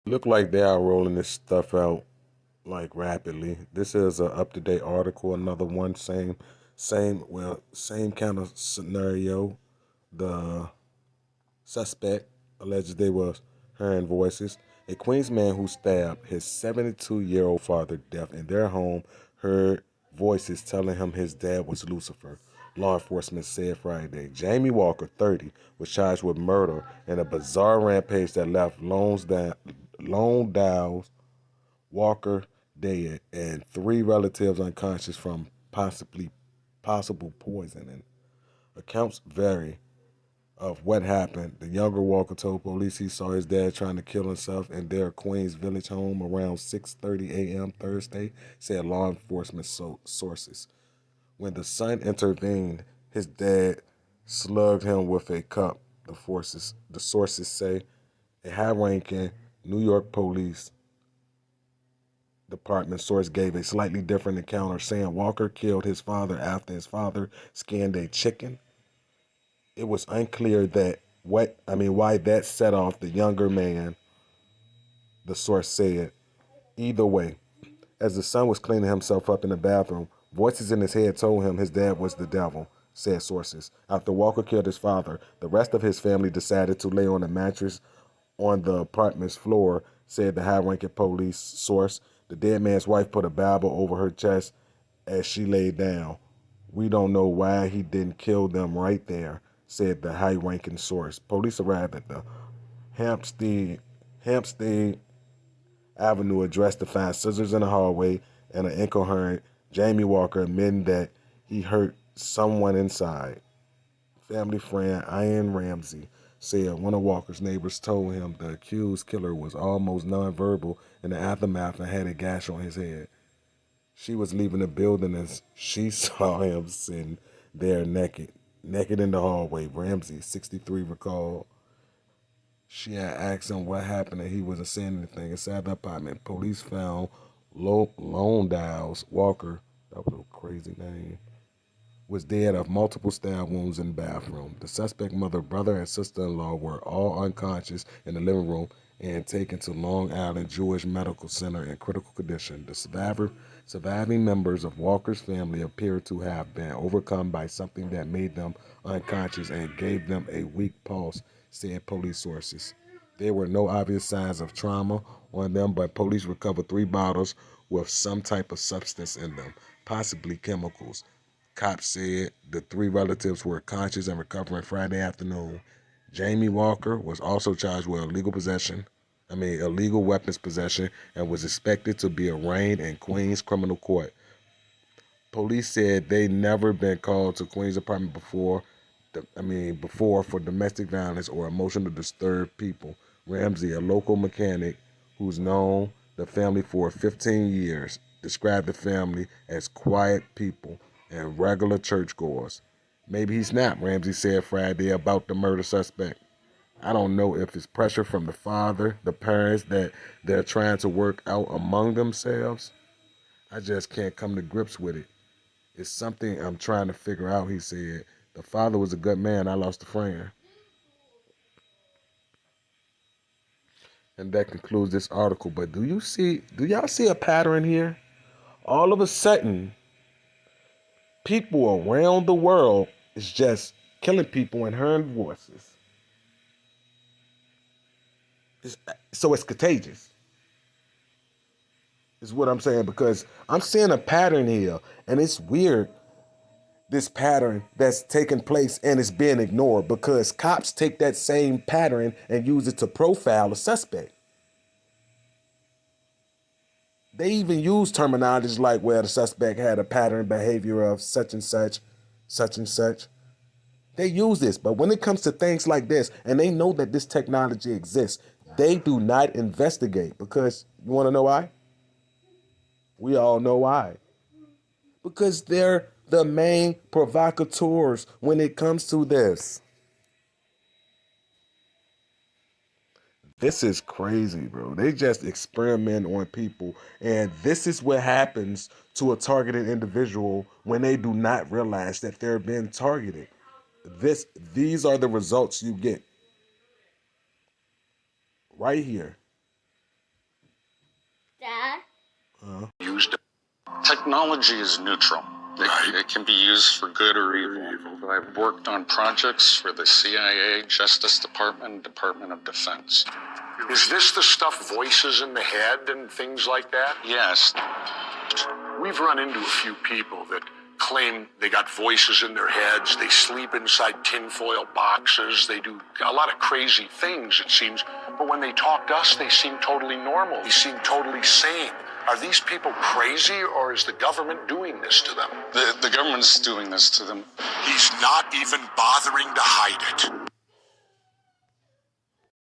Look like they are rolling this stuff out like rapidly. This is a up to date article. Another one, same kind of scenario. The suspect alleged they was hearing voices. A Queens man who stabbed his 72-year-old father death in their home heard voices telling him his dad was Lucifer. Law enforcement said Friday. Jamie Walker, 30, was charged with murder in a bizarre rampage that left Lone Dow's Walker dead and three relatives unconscious from possible poisoning. Accounts vary of what happened. The younger Walker told police he saw his dad trying to kill himself in their Queens Village home around 6:30 a.m. Thursday, said law enforcement sources. When the son intervened, his dad slugged him with a cup. The sources say a high-ranking New York police department source gave a slightly different encounter, saying Walker killed his father after his father skinned a chicken. It was unclear that why that set off the younger man, the source said. Either way, as the son was cleaning himself up in the bathroom, voices in his head told him his dad was the devil, said sources. After Walker killed his father, the rest of his family decided to lay on a mattress on the apartment's floor, said the high-ranking police source. The dead man's wife put a Bible over her chest as she lay down. We don't know why he didn't kill them right there, said the high-ranking source. Police arrived at the Hampstead Avenue address to find scissors in the hallway and an incoherent Jamie Walker admitting that he hurt someone inside. Family friend Ian Ramsey said one of Walker's neighbors told him the accused killer was almost nonverbal in the aftermath and had a gash on his head. She was leaving the building as she saw him sitting there naked in the hallway. Ramsey, 63, recalled. She had asked him what happened and he wasn't saying anything. Inside the apartment, police found Lone Dow's Walker, that was a crazy name, was dead of multiple stab wounds in the bathroom. The suspect mother, brother, and sister-in-law were all unconscious in the living room and taken to Long Island Jewish Medical Center in critical condition. The surviving members of Walker's family appear to have been overcome by something that made them unconscious and gave them a weak pulse, said police sources. There were no obvious signs of trauma on them, but police recovered three bottles with some type of substance in them, possibly chemicals. Cops said the three relatives were conscious and recovering Friday afternoon. Jamie Walker was also charged with illegal weapons possession, and was expected to be arraigned in Queens criminal court. Police said they never been called to Queens apartment before for domestic violence or emotional disturbed people. Ramsey, a local mechanic who's known the family for 15 years, described the family as quiet people and regular churchgoers. Maybe he's not, Ramsey said Friday about the murder suspect. I don't know if it's pressure from the father, the parents that they're trying to work out among themselves. I just can't come to grips with it. It's something I'm trying to figure out, he said. The father was a good man. I lost a friend. And that concludes this article. But do y'all see a pattern here? All of a sudden, people around the world is just killing people and hearing voices. It's, so it's contagious, is what I'm saying, because I'm seeing a pattern here. And it's weird, this pattern that's taking place and it's being ignored because cops take that same pattern and use it to profile a suspect. They even use terminologies like where the suspect had a pattern behavior of such and such, such and such. They use this, but when it comes to things like this, and they know that this technology exists, they do not investigate because you want to know why? We all know why. Because they're the main provocateurs when it comes to this. This is crazy, bro. They just experiment on people. And this is what happens to a targeted individual when they do not realize that they're being targeted. These are the results you get right here. Dad? Used. Technology is neutral. It can be used for good or evil. I've worked on projects for the CIA, Justice Department, Department of Defense. Is this the stuff, voices in the head and things like that? Yes. We've run into a few people that claim they got voices in their heads, they sleep inside tinfoil boxes, they do a lot of crazy things, it seems, but when they talk to us, they seem totally normal, they seem totally sane. Are these people crazy, or is the government doing this to them? The government's doing this to them. He's not even bothering to hide it.